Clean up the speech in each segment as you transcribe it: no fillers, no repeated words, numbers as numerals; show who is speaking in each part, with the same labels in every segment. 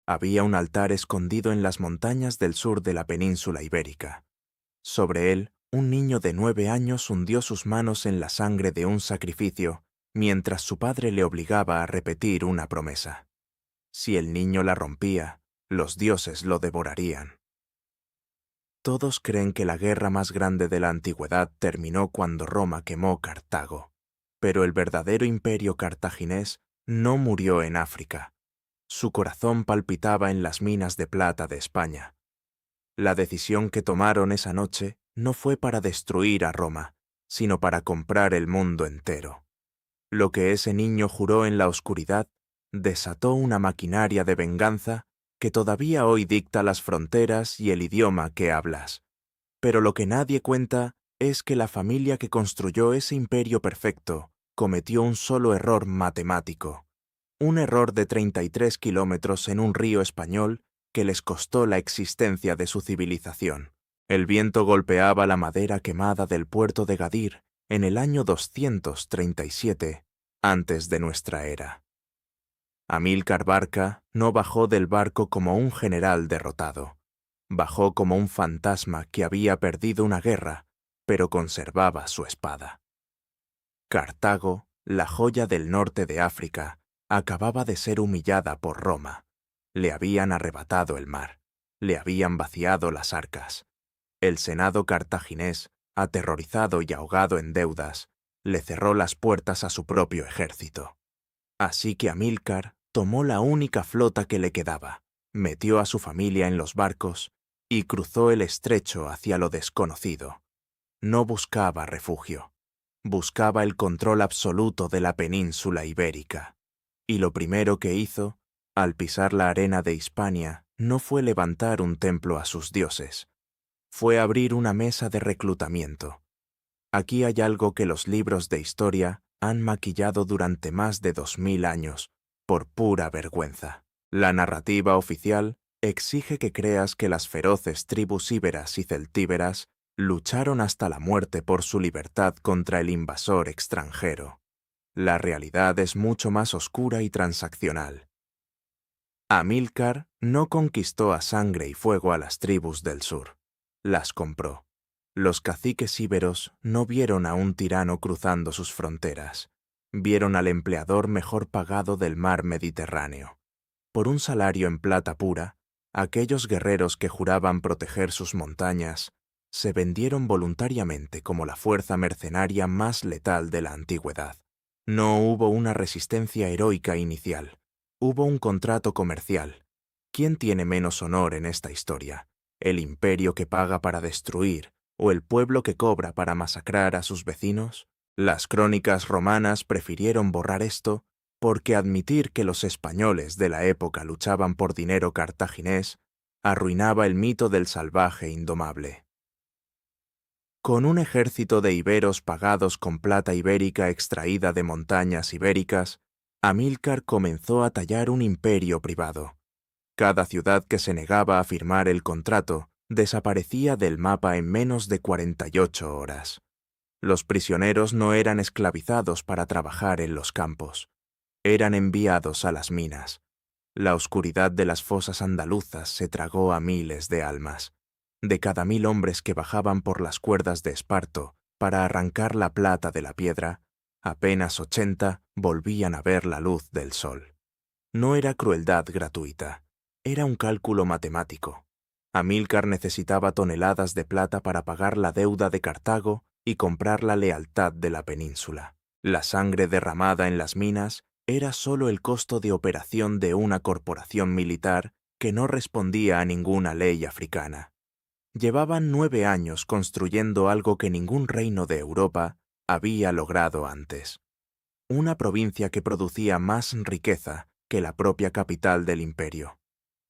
Speaker 1: Había un altar escondido en las montañas del sur de la península ibérica. Sobre él, un niño de 9 años hundió sus manos en la sangre de un sacrificio, mientras su padre le obligaba a repetir una promesa. Si el niño la rompía, los dioses lo devorarían. Todos creen que la guerra más grande de la antigüedad terminó cuando Roma quemó Cartago, pero el verdadero imperio cartaginés no murió en África. Su corazón palpitaba en las minas de plata de España. La decisión que tomaron esa noche no fue para destruir a Roma, sino para comprar el mundo entero. Lo que ese niño juró en la oscuridad desató una maquinaria de venganza que todavía hoy dicta las fronteras y el idioma que hablas. Pero lo que nadie cuenta es que la familia que construyó ese imperio perfecto cometió un solo error matemático. Un error de 33 kilómetros en un río español que les costó la existencia de su civilización. El viento golpeaba la madera quemada del puerto de Gadir en el año 237 antes de nuestra era. Amílcar Barca no bajó del barco como un general derrotado. Bajó como un fantasma que había perdido una guerra, pero conservaba su espada. Cartago, la joya del norte de África, acababa de ser humillada por Roma. Le habían arrebatado el mar, le habían vaciado las arcas. El senado cartaginés, aterrorizado y ahogado en deudas, le cerró las puertas a su propio ejército. Así que Amílcar tomó la única flota que le quedaba, metió a su familia en los barcos y cruzó el estrecho hacia lo desconocido. No buscaba refugio, buscaba el control absoluto de la península ibérica. Y lo primero que hizo, al pisar la arena de Hispania, no fue levantar un templo a sus dioses, fue abrir una mesa de reclutamiento. Aquí hay algo que los libros de historia han maquillado durante más de 2000 años, por pura vergüenza. La narrativa oficial exige que creas que las feroces tribus íberas y celtíberas lucharon hasta la muerte por su libertad contra el invasor extranjero. La realidad es mucho más oscura y transaccional. Amílcar no conquistó a sangre y fuego a las tribus del sur. Las compró. Los caciques íberos no vieron a un tirano cruzando sus fronteras. Vieron al empleador mejor pagado del mar Mediterráneo. Por un salario en plata pura, aquellos guerreros que juraban proteger sus montañas se vendieron voluntariamente como la fuerza mercenaria más letal de la antigüedad. No hubo una resistencia heroica inicial. Hubo un contrato comercial. ¿Quién tiene menos honor en esta historia? ¿El imperio que paga para destruir o el pueblo que cobra para masacrar a sus vecinos? Las crónicas romanas prefirieron borrar esto porque admitir que los españoles de la época luchaban por dinero cartaginés arruinaba el mito del salvaje indomable. Con un ejército de iberos pagados con plata ibérica extraída de montañas ibéricas, Amílcar comenzó a tallar un imperio privado. Cada ciudad que se negaba a firmar el contrato desaparecía del mapa en menos de 48 horas. Los prisioneros no eran esclavizados para trabajar en los campos. Eran enviados a las minas. La oscuridad de las fosas andaluzas se tragó a miles de almas. De cada 1000 hombres que bajaban por las cuerdas de Esparto para arrancar la plata de la piedra, apenas 80 volvían a ver la luz del sol. No era crueldad gratuita, era un cálculo matemático. Amílcar necesitaba toneladas de plata para pagar la deuda de Cartago y comprar la lealtad de la península. La sangre derramada en las minas era solo el costo de operación de una corporación militar que no respondía a ninguna ley africana. Llevaban 9 años construyendo algo que ningún reino de Europa había logrado antes. Una provincia que producía más riqueza que la propia capital del imperio.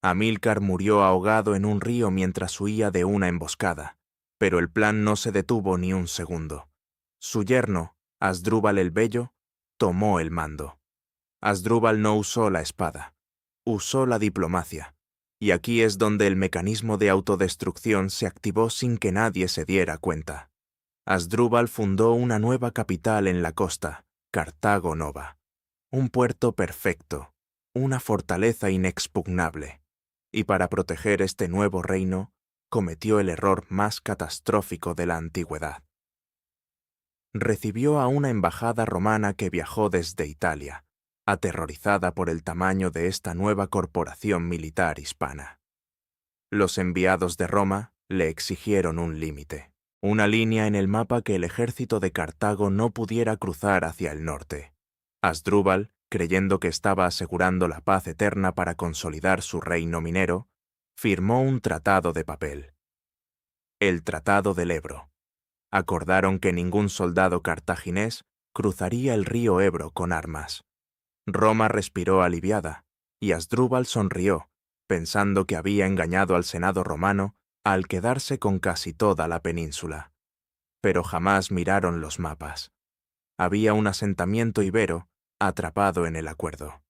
Speaker 1: Amílcar murió ahogado en un río mientras huía de una emboscada, pero el plan no se detuvo ni un segundo. Su yerno, Asdrúbal el Bello, tomó el mando. Asdrúbal no usó la espada, usó la diplomacia, y aquí es donde el mecanismo de autodestrucción se activó sin que nadie se diera cuenta. Asdrúbal fundó una nueva capital en la costa, Cartago Nova, un puerto perfecto, una fortaleza inexpugnable. y para proteger este nuevo reino, cometió el error más catastrófico de la antigüedad. Recibió a una embajada romana que viajó desde Italia, aterrorizada por el tamaño de esta nueva corporación militar hispana. Los enviados de Roma le exigieron un límite, una línea en el mapa que el ejército de Cartago no pudiera cruzar hacia el norte. Asdrúbal, creyendo que estaba asegurando la paz eterna para consolidar su reino minero, firmó un tratado de papel. El Tratado del Ebro. Acordaron que ningún soldado cartaginés cruzaría el río Ebro con armas. Roma respiró aliviada, y Asdrúbal sonrió, pensando que había engañado al Senado romano al quedarse con casi toda la península. Pero jamás miraron los mapas. Había un asentamiento ibero atrapado en el acuerdo.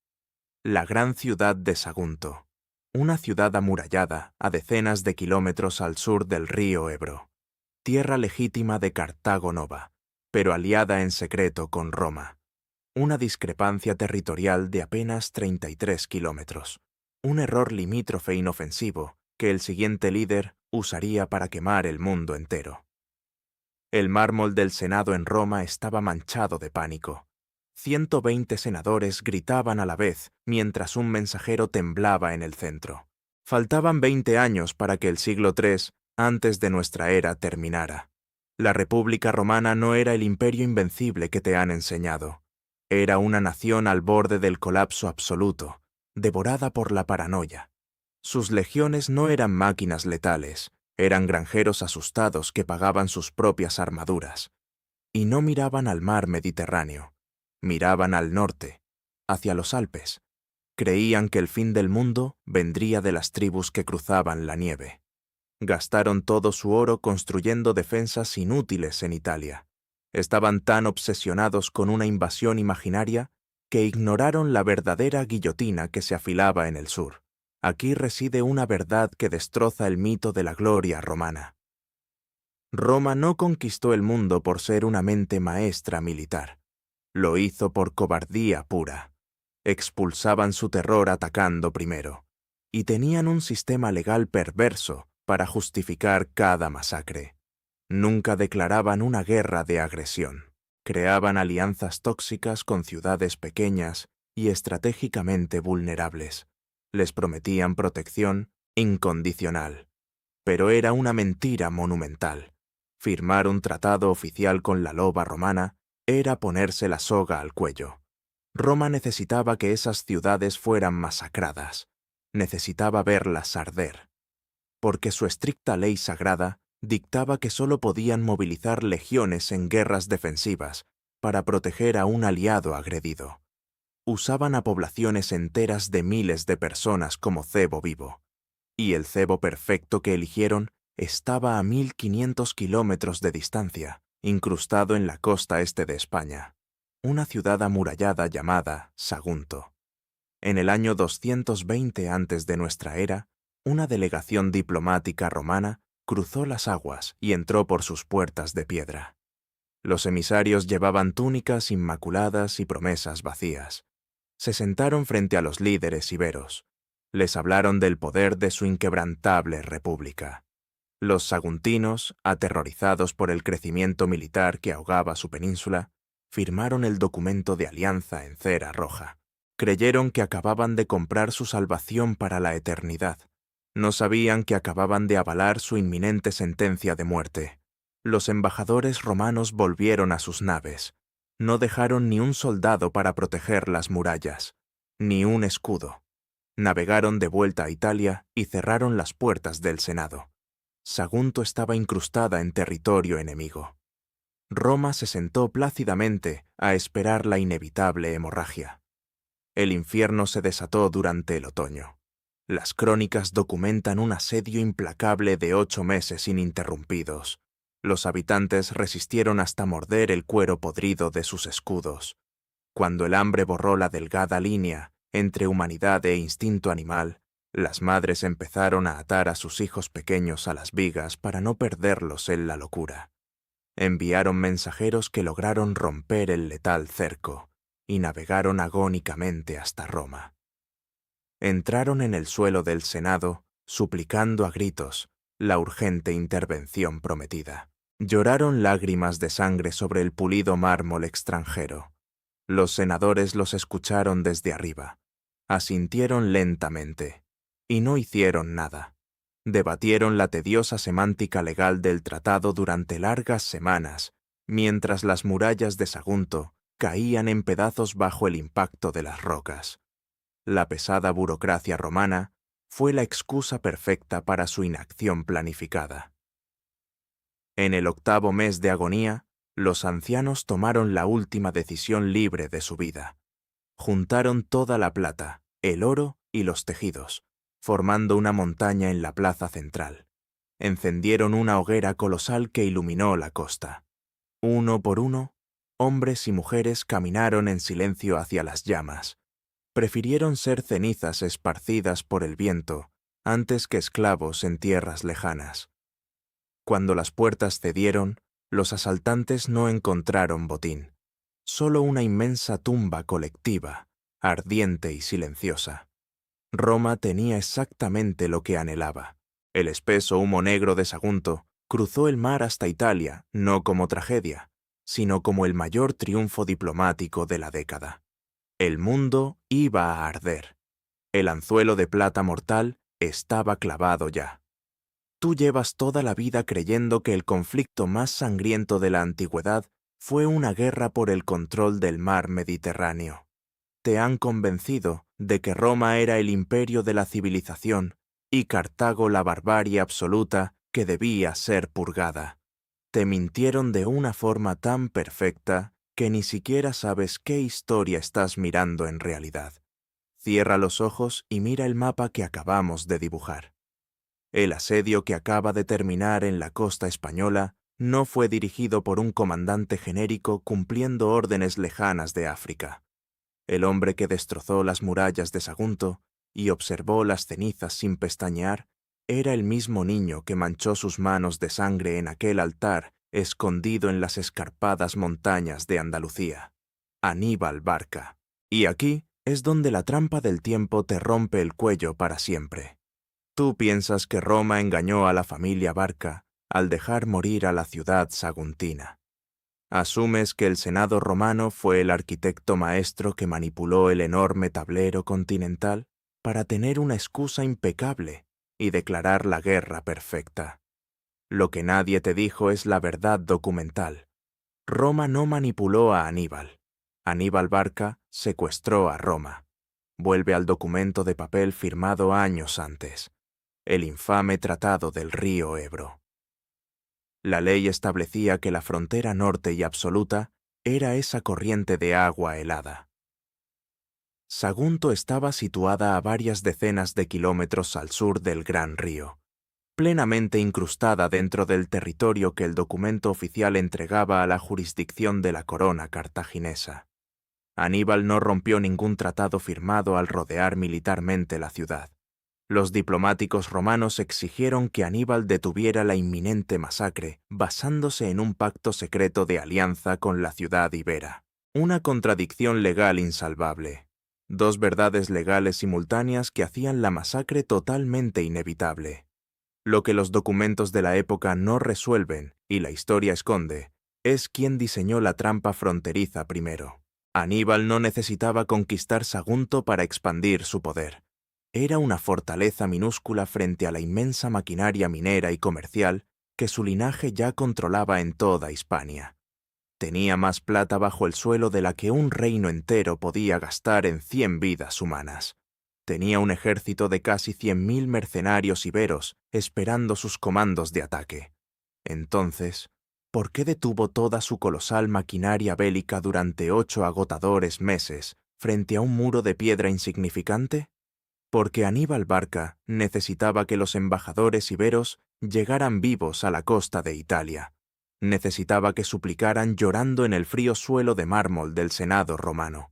Speaker 1: La gran ciudad de Sagunto, una ciudad amurallada a decenas de kilómetros al sur del río Ebro, tierra legítima de Cartago Nova, pero aliada en secreto con Roma. Una discrepancia territorial de apenas 33 kilómetros, un error limítrofe inofensivo que el siguiente líder usaría para quemar el mundo entero. El mármol del Senado en Roma estaba manchado de pánico. 120 senadores gritaban a la vez mientras un mensajero temblaba en el centro. Faltaban 20 años para que el siglo III antes de nuestra era terminara. La República Romana no era el imperio invencible que te han enseñado. Era una nación al borde del colapso absoluto, devorada por la paranoia. Sus legiones no eran máquinas letales, eran granjeros asustados que pagaban sus propias armaduras. Y no miraban al mar Mediterráneo, miraban al norte, hacia los Alpes. Creían que el fin del mundo vendría de las tribus que cruzaban la nieve. Gastaron todo su oro construyendo defensas inútiles en Italia. Estaban tan obsesionados con una invasión imaginaria que ignoraron la verdadera guillotina que se afilaba en el sur. Aquí reside una verdad que destroza el mito de la gloria romana. Roma no conquistó el mundo por ser una mente maestra militar. Lo hizo por cobardía pura. Expulsaban su terror atacando primero, y tenían un sistema legal perverso para justificar cada masacre. Nunca declaraban una guerra de agresión. Creaban alianzas tóxicas con ciudades pequeñas y estratégicamente vulnerables. Les prometían protección incondicional. Pero era una mentira monumental. Firmar un tratado oficial con la loba romana era ponerse la soga al cuello. Roma necesitaba que esas ciudades fueran masacradas. Necesitaba verlas arder. Porque su estricta ley sagrada dictaba que solo podían movilizar legiones en guerras defensivas para proteger a un aliado agredido. Usaban a poblaciones enteras de miles de personas como cebo vivo. Y el cebo perfecto que eligieron estaba a 1500 kilómetros de distancia, incrustado en la costa este de España, una ciudad amurallada llamada Sagunto. En el año 220 antes de nuestra era, una delegación diplomática romana cruzó las aguas y entró por sus puertas de piedra. Los emisarios llevaban túnicas inmaculadas y promesas vacías. Se sentaron frente a los líderes iberos. Les hablaron del poder de su inquebrantable república. Los saguntinos, aterrorizados por el crecimiento militar que ahogaba su península, firmaron el documento de alianza en cera roja. Creyeron que acababan de comprar su salvación para la eternidad. No sabían que acababan de avalar su inminente sentencia de muerte. Los embajadores romanos volvieron a sus naves. No dejaron ni un soldado para proteger las murallas, ni un escudo. Navegaron de vuelta a Italia y cerraron las puertas del Senado. Sagunto estaba incrustada en territorio enemigo. Roma se sentó plácidamente a esperar la inevitable hemorragia. El infierno se desató durante el otoño. Las crónicas documentan un asedio implacable de 8 meses ininterrumpidos. Los habitantes resistieron hasta morder el cuero podrido de sus escudos. Cuando el hambre borró la delgada línea entre humanidad e instinto animal, las madres empezaron a atar a sus hijos pequeños a las vigas para no perderlos en la locura. Enviaron mensajeros que lograron romper el letal cerco y navegaron agónicamente hasta Roma. Entraron en el suelo del Senado, suplicando a gritos la urgente intervención prometida. Lloraron lágrimas de sangre sobre el pulido mármol extranjero. Los senadores los escucharon desde arriba. Asintieron lentamente. Y no hicieron nada. Debatieron la tediosa semántica legal del tratado durante largas semanas, mientras las murallas de Sagunto caían en pedazos bajo el impacto de las rocas. La pesada burocracia romana fue la excusa perfecta para su inacción planificada. En el 8º mes de agonía, los ancianos tomaron la última decisión libre de su vida. Juntaron toda la plata, el oro y los tejidos, formando una montaña en la plaza central. Encendieron una hoguera colosal que iluminó la costa. Uno por uno, hombres y mujeres caminaron en silencio hacia las llamas. Prefirieron ser cenizas esparcidas por el viento antes que esclavos en tierras lejanas. Cuando las puertas cedieron, los asaltantes no encontraron botín, solo una inmensa tumba colectiva, ardiente y silenciosa. Roma tenía exactamente lo que anhelaba. El espeso humo negro de Sagunto cruzó el mar hasta Italia, no como tragedia, sino como el mayor triunfo diplomático de la década. El mundo iba a arder. El anzuelo de plata mortal estaba clavado ya. Tú llevas toda la vida creyendo que el conflicto más sangriento de la antigüedad fue una guerra por el control del mar Mediterráneo. Te han convencido de que Roma era el imperio de la civilización y Cartago la barbarie absoluta que debía ser purgada. Te mintieron de una forma tan perfecta que ni siquiera sabes qué historia estás mirando en realidad. Cierra los ojos y mira el mapa que acabamos de dibujar. El asedio que acaba de terminar en la costa española no fue dirigido por un comandante genérico cumpliendo órdenes lejanas de África. El hombre que destrozó las murallas de Sagunto y observó las cenizas sin pestañear era el mismo niño que manchó sus manos de sangre en aquel altar escondido en las escarpadas montañas de Andalucía. Aníbal Barca. Y aquí es donde la trampa del tiempo te rompe el cuello para siempre. Tú piensas que Roma engañó a la familia Barca al dejar morir a la ciudad saguntina. Asumes que el Senado romano fue el arquitecto maestro que manipuló el enorme tablero continental para tener una excusa impecable y declarar la guerra perfecta. Lo que nadie te dijo es la verdad documental. Roma no manipuló a Aníbal. Aníbal Barca secuestró a Roma. Vuelve al documento de papel firmado años antes, el infame Tratado del Río Ebro. La ley establecía que la frontera norte y absoluta era esa corriente de agua helada. Sagunto estaba situada a varias decenas de kilómetros al sur del Gran Río, plenamente incrustada dentro del territorio que el documento oficial entregaba a la jurisdicción de la corona cartaginesa. Aníbal no rompió ningún tratado firmado al rodear militarmente la ciudad. Los diplomáticos romanos exigieron que Aníbal detuviera la inminente masacre basándose en un pacto secreto de alianza con la ciudad ibera. Una contradicción legal insalvable. Dos verdades legales simultáneas que hacían la masacre totalmente inevitable. Lo que los documentos de la época no resuelven y la historia esconde es quién diseñó la trampa fronteriza primero. Aníbal no necesitaba conquistar Sagunto para expandir su poder. Era una fortaleza minúscula frente a la inmensa maquinaria minera y comercial que su linaje ya controlaba en toda Hispania. Tenía más plata bajo el suelo de la que un reino entero podía gastar en 100 vidas humanas. Tenía un ejército de casi 100.000 mercenarios iberos esperando sus comandos de ataque. Entonces, ¿por qué detuvo toda su colosal maquinaria bélica durante 8 agotadores meses frente a un muro de piedra insignificante? Porque Aníbal Barca necesitaba que los embajadores iberos llegaran vivos a la costa de Italia. Necesitaba que suplicaran llorando en el frío suelo de mármol del Senado romano.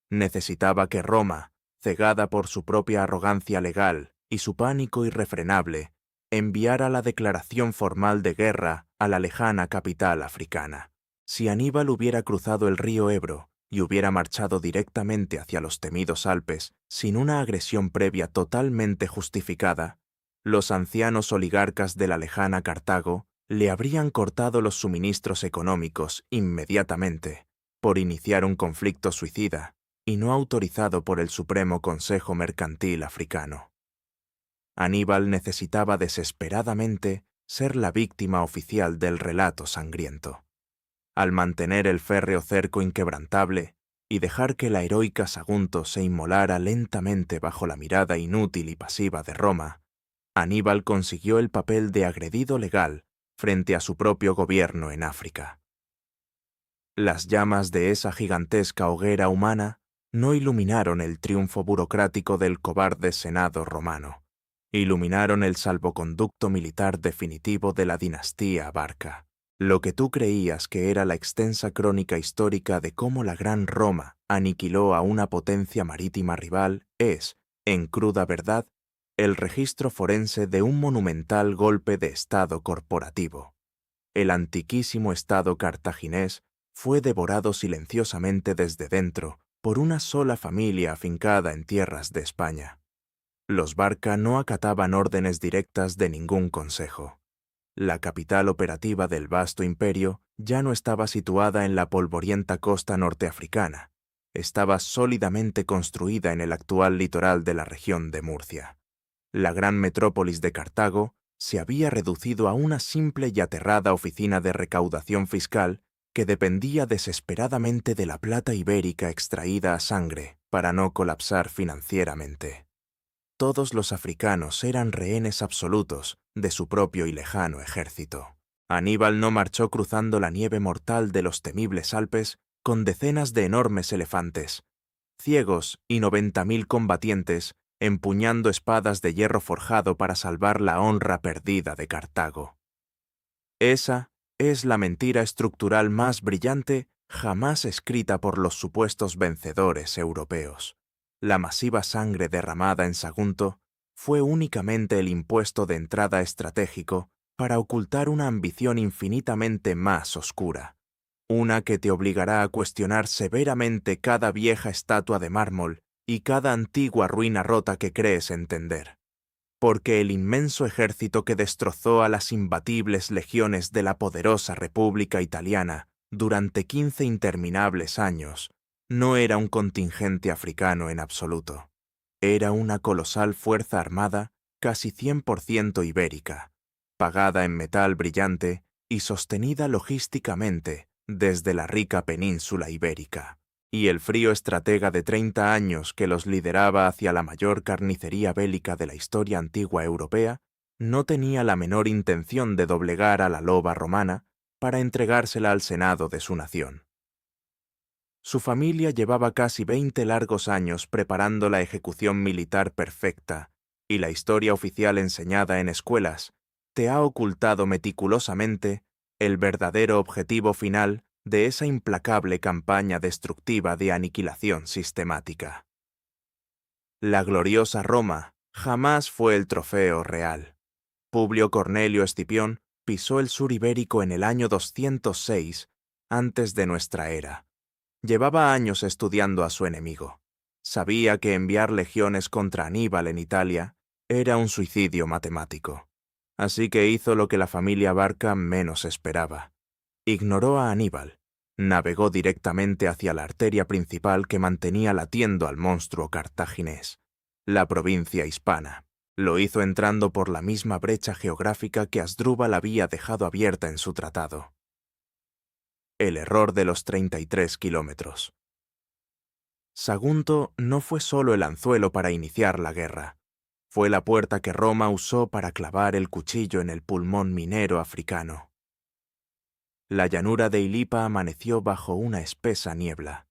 Speaker 1: Necesitaba que Roma, cegada por su propia arrogancia legal y su pánico irrefrenable, enviara la declaración formal de guerra a la lejana capital africana. Si Aníbal hubiera cruzado el río Ebro y hubiera marchado directamente hacia los temidos Alpes sin una agresión previa totalmente justificada, los ancianos oligarcas de la lejana Cartago le habrían cortado los suministros económicos inmediatamente por iniciar un conflicto suicida y no autorizado por el Supremo Consejo Mercantil Africano. Aníbal necesitaba desesperadamente ser la víctima oficial del relato sangriento. Al mantener el férreo cerco inquebrantable y dejar que la heroica Sagunto se inmolara lentamente bajo la mirada inútil y pasiva de Roma, Aníbal consiguió el papel de agredido legal frente a su propio gobierno en África. Las llamas de esa gigantesca hoguera humana no iluminaron el triunfo burocrático del cobarde Senado romano, iluminaron el salvoconducto militar definitivo de la dinastía Barca. Lo que tú creías que era la extensa crónica histórica de cómo la Gran Roma aniquiló a una potencia marítima rival es, en cruda verdad, el registro forense de un monumental golpe de Estado corporativo. El antiquísimo Estado cartaginés fue devorado silenciosamente desde dentro por una sola familia afincada en tierras de España. Los Barca no acataban órdenes directas de ningún consejo. La capital operativa del vasto imperio ya no estaba situada en la polvorienta costa norteafricana, estaba sólidamente construida en el actual litoral de la región de Murcia. La gran metrópolis de Cartago se había reducido a una simple y aterrada oficina de recaudación fiscal que dependía desesperadamente de la plata ibérica extraída a sangre para no colapsar financieramente. Todos los africanos eran rehenes absolutos de su propio y lejano ejército. Aníbal no marchó cruzando la nieve mortal de los temibles Alpes con decenas de enormes elefantes, ciegos y 90.000 combatientes empuñando espadas de hierro forjado para salvar la honra perdida de Cartago. Esa es la mentira estructural más brillante jamás escrita por los supuestos vencedores europeos. La masiva sangre derramada en Sagunto fue únicamente el impuesto de entrada estratégico para ocultar una ambición infinitamente más oscura, una que te obligará a cuestionar severamente cada vieja estatua de mármol y cada antigua ruina rota que crees entender. Porque el inmenso ejército que destrozó a las imbatibles legiones de la poderosa República Italiana durante 15 interminables años no era un contingente africano en absoluto. Era una colosal fuerza armada casi 100% ibérica, pagada en metal brillante y sostenida logísticamente desde la rica península ibérica. Y el frío estratega de 30 años que los lideraba hacia la mayor carnicería bélica de la historia antigua europea no tenía la menor intención de doblegar a la loba romana para entregársela al Senado de su nación. Su familia llevaba casi 20 largos años preparando la ejecución militar perfecta, y la historia oficial enseñada en escuelas te ha ocultado meticulosamente el verdadero objetivo final de esa implacable campaña destructiva de aniquilación sistemática. La gloriosa Roma jamás fue el trofeo real. Publio Cornelio Escipión pisó el sur ibérico en el año 206 antes de nuestra era. Llevaba años estudiando a su enemigo. Sabía que enviar legiones contra Aníbal en Italia era un suicidio matemático. Así que hizo lo que la familia Barca menos esperaba. Ignoró a Aníbal, navegó directamente hacia la arteria principal que mantenía latiendo al monstruo cartaginés, la provincia hispana. Lo hizo entrando por la misma brecha geográfica que Asdrúbal había dejado abierta en su tratado. El error de los 33 kilómetros. Sagunto no fue solo el anzuelo para iniciar la guerra. Fue la puerta que Roma usó para clavar el cuchillo en el pulmón minero africano. La llanura de Ilipa amaneció bajo una espesa niebla.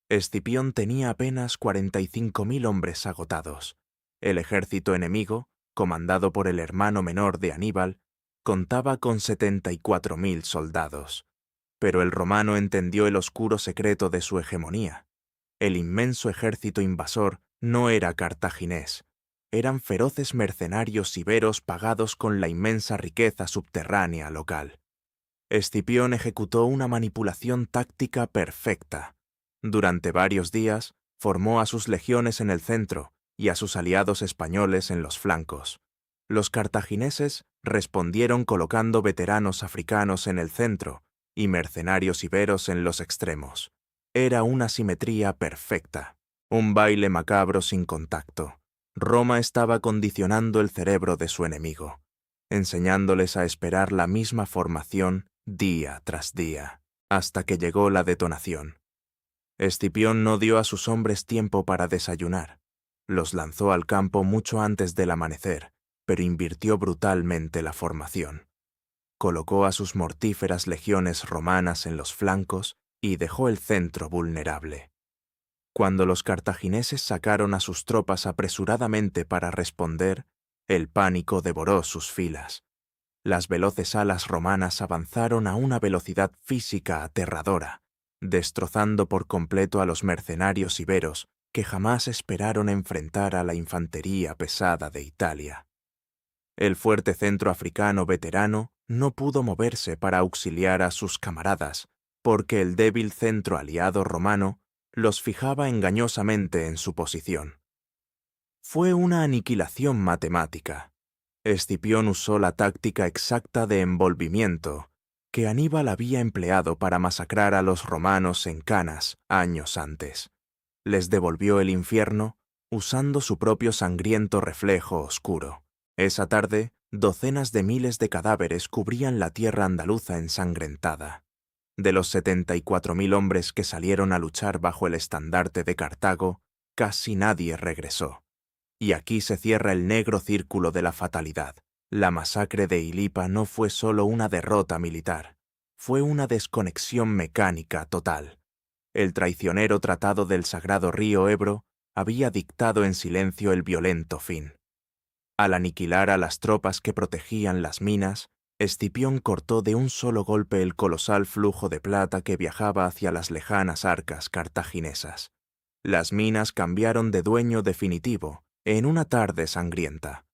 Speaker 1: Escipión tenía apenas 45.000 hombres agotados. El ejército enemigo, comandado por el hermano menor de Aníbal, contaba con 74.000 soldados. Pero el romano entendió el oscuro secreto de su hegemonía. El inmenso ejército invasor no era cartaginés. Eran feroces mercenarios iberos pagados con la inmensa riqueza subterránea local. Escipión ejecutó una manipulación táctica perfecta. Durante varios días, formó a sus legiones en el centro y a sus aliados españoles en los flancos. Los cartagineses respondieron colocando veteranos africanos en el centro y mercenarios iberos en los extremos. Era una simetría perfecta, un baile macabro sin contacto. Roma estaba condicionando el cerebro de su enemigo, enseñándoles a esperar la misma formación día tras día, hasta que llegó la detonación. Escipión no dio a sus hombres tiempo para desayunar. Los lanzó al campo mucho antes del amanecer, pero invirtió brutalmente la formación. Colocó a sus mortíferas legiones romanas en los flancos y dejó el centro vulnerable. Cuando los cartagineses sacaron a sus tropas apresuradamente para responder, el pánico devoró sus filas. Las veloces alas romanas avanzaron a una velocidad física aterradora, destrozando por completo a los mercenarios iberos que jamás esperaron enfrentar a la infantería pesada de Italia. El fuerte centro africano veterano no pudo moverse para auxiliar a sus camaradas, porque el débil centro aliado romano los fijaba engañosamente en su posición. Fue una aniquilación matemática. Escipión usó la táctica exacta de envolvimiento que Aníbal había empleado para masacrar a los romanos en Canas años antes. Les devolvió el infierno usando su propio sangriento reflejo oscuro. Esa tarde, docenas de miles de cadáveres cubrían la tierra andaluza ensangrentada. De los 74.000 hombres que salieron a luchar bajo el estandarte de Cartago, casi nadie regresó. Y aquí se cierra el negro círculo de la fatalidad. La masacre de Ilipa no fue solo una derrota militar, fue una desconexión mecánica total. El traicionero tratado del sagrado río Ebro había dictado en silencio el violento fin. Al aniquilar a las tropas que protegían las minas, Escipión cortó de un solo golpe el colosal flujo de plata que viajaba hacia las lejanas arcas cartaginesas. Las minas cambiaron de dueño definitivo en una tarde sangrienta.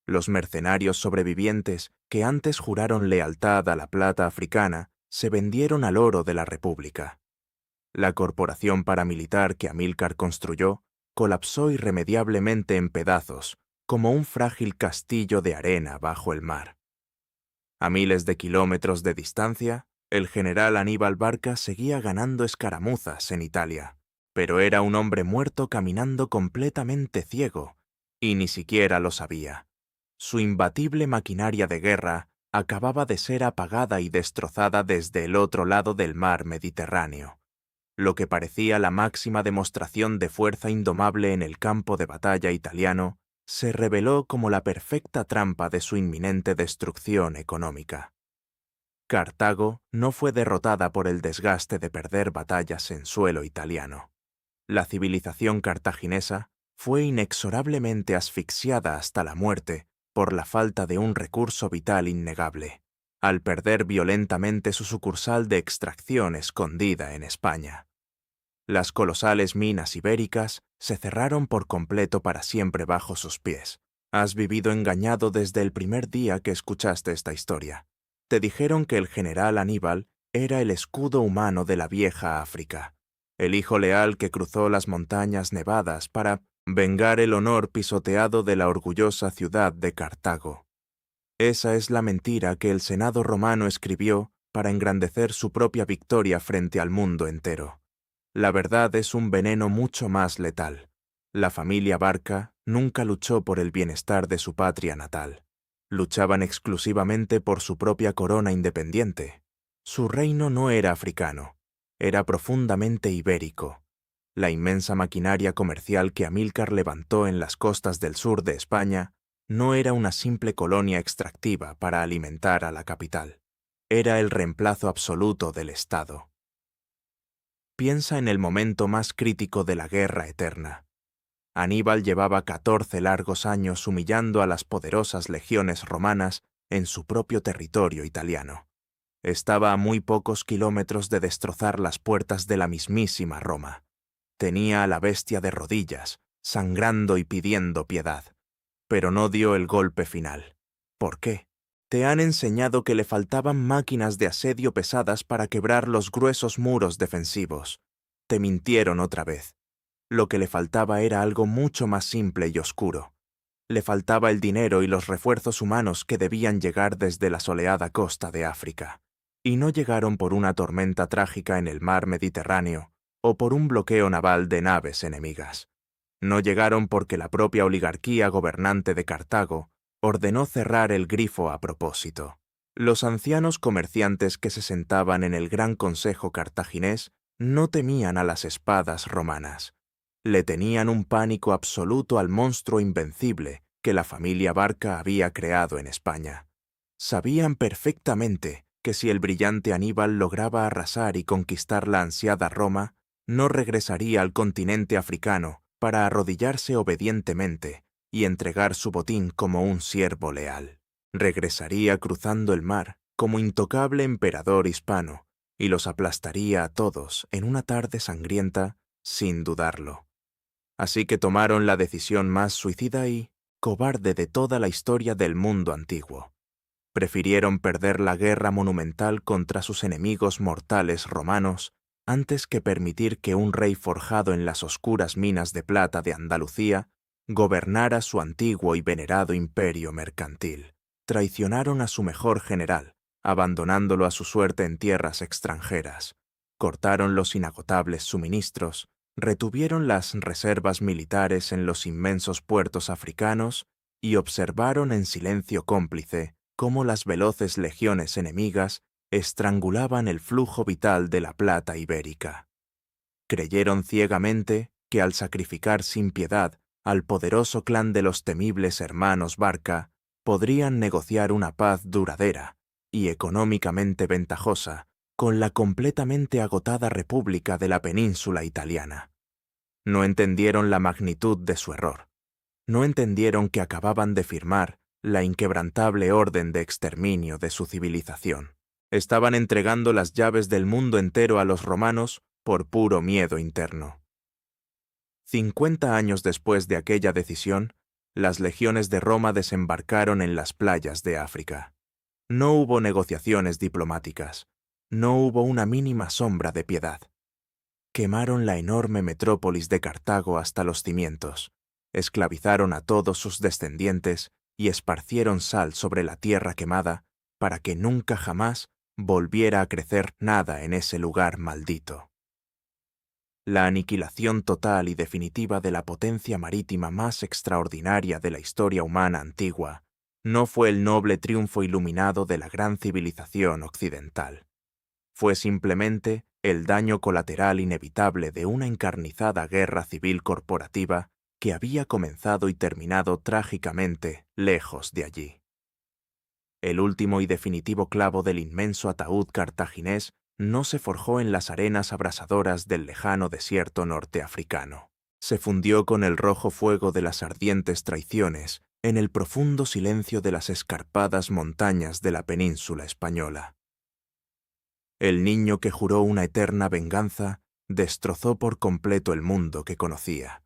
Speaker 1: Los mercenarios sobrevivientes que antes juraron lealtad a la plata africana se vendieron al oro de la República. La corporación paramilitar que Amílcar construyó colapsó irremediablemente en pedazos, como un frágil castillo de arena bajo el mar. A miles de kilómetros de distancia, el general Aníbal Barca seguía ganando escaramuzas en Italia, pero era un hombre muerto caminando completamente ciego, y ni siquiera lo sabía. Su imbatible maquinaria de guerra acababa de ser apagada y destrozada desde el otro lado del mar Mediterráneo. Lo que parecía la máxima demostración de fuerza indomable en el campo de batalla italiano se reveló como la perfecta trampa de su inminente destrucción económica. Cartago no fue derrotada por el desgaste de perder batallas en suelo italiano. La civilización cartaginesa fue inexorablemente asfixiada hasta la muerte por la falta de un recurso vital innegable, al perder violentamente su sucursal de extracción escondida en España. Las colosales minas ibéricas se cerraron por completo para siempre bajo sus pies. Has vivido engañado desde el primer día que escuchaste esta historia. Te dijeron que el general Aníbal era el escudo humano de la vieja África, el hijo leal que cruzó las montañas nevadas para vengar el honor pisoteado de la orgullosa ciudad de Cartago. Esa es la mentira que el Senado romano escribió para engrandecer su propia victoria frente al mundo entero. La verdad es un veneno mucho más letal. La familia Barca nunca luchó por el bienestar de su patria natal. Luchaban exclusivamente por su propia corona independiente. Su reino no era africano, era profundamente ibérico. La inmensa maquinaria comercial que Amílcar levantó en las costas del sur de España no era una simple colonia extractiva para alimentar a la capital. Era el reemplazo absoluto del Estado. Piensa en el momento más crítico de la guerra eterna. Aníbal llevaba 14 largos años humillando a las poderosas legiones romanas en su propio territorio italiano. Estaba a muy pocos kilómetros de destrozar las puertas de la mismísima Roma. Tenía a la bestia de rodillas, sangrando y pidiendo piedad. Pero no dio el golpe final. ¿Por qué? Te han enseñado que le faltaban máquinas de asedio pesadas para quebrar los gruesos muros defensivos. te mintieron otra vez. Lo que le faltaba era algo mucho más simple y oscuro. Le faltaba el dinero y los refuerzos humanos que debían llegar desde la soleada costa de África. Y no llegaron por una tormenta trágica en el mar Mediterráneo o por un bloqueo naval de naves enemigas. No llegaron porque la propia oligarquía gobernante de Cartago ordenó cerrar el grifo a propósito. Los ancianos comerciantes que se sentaban en el gran consejo cartaginés no temían a las espadas romanas. Le tenían un pánico absoluto al monstruo invencible que la familia Barca había creado en España. Sabían perfectamente que si el brillante Aníbal lograba arrasar y conquistar la ansiada Roma, no regresaría al continente africano para arrodillarse obedientemente y entregar su botín como un siervo leal. Regresaría cruzando el mar como intocable emperador hispano y los aplastaría a todos en una tarde sangrienta sin dudarlo. Así que tomaron la decisión más suicida y cobarde de toda la historia del mundo antiguo. Prefirieron perder la guerra monumental contra sus enemigos mortales romanos antes que permitir que un rey forjado en las oscuras minas de plata de Andalucía gobernara su antiguo y venerado imperio mercantil. Traicionaron a su mejor general, abandonándolo a su suerte en tierras extranjeras. Cortaron los inagotables suministros, retuvieron las reservas militares en los inmensos puertos africanos y observaron en silencio cómplice cómo las veloces legiones enemigas estrangulaban el flujo vital de la plata ibérica. Creyeron ciegamente que al sacrificar sin piedad al poderoso clan de los temibles hermanos Barca, podrían negociar una paz duradera y económicamente ventajosa con la completamente agotada República de la península italiana. No entendieron la magnitud de su error. No entendieron que acababan de firmar la inquebrantable orden de exterminio de su civilización. Estaban entregando las llaves del mundo entero a los romanos por puro miedo interno. 50 años después de aquella decisión, las legiones de Roma desembarcaron en las playas de África. No hubo negociaciones diplomáticas. No hubo una mínima sombra de piedad. Quemaron la enorme metrópolis de Cartago hasta los cimientos, esclavizaron a todos sus descendientes y esparcieron sal sobre la tierra quemada para que nunca jamás volviera a crecer nada en ese lugar maldito. La aniquilación total y definitiva de la potencia marítima más extraordinaria de la historia humana antigua no fue el noble triunfo iluminado de la gran civilización occidental. Fue simplemente el daño colateral inevitable de una encarnizada guerra civil corporativa que había comenzado y terminado trágicamente lejos de allí. El último y definitivo clavo del inmenso ataúd cartaginés no se forjó en las arenas abrasadoras del lejano desierto norteafricano. Se fundió con el rojo fuego de las ardientes traiciones en el profundo silencio de las escarpadas montañas de la península española. El niño que juró una eterna venganza destrozó por completo el mundo que conocía.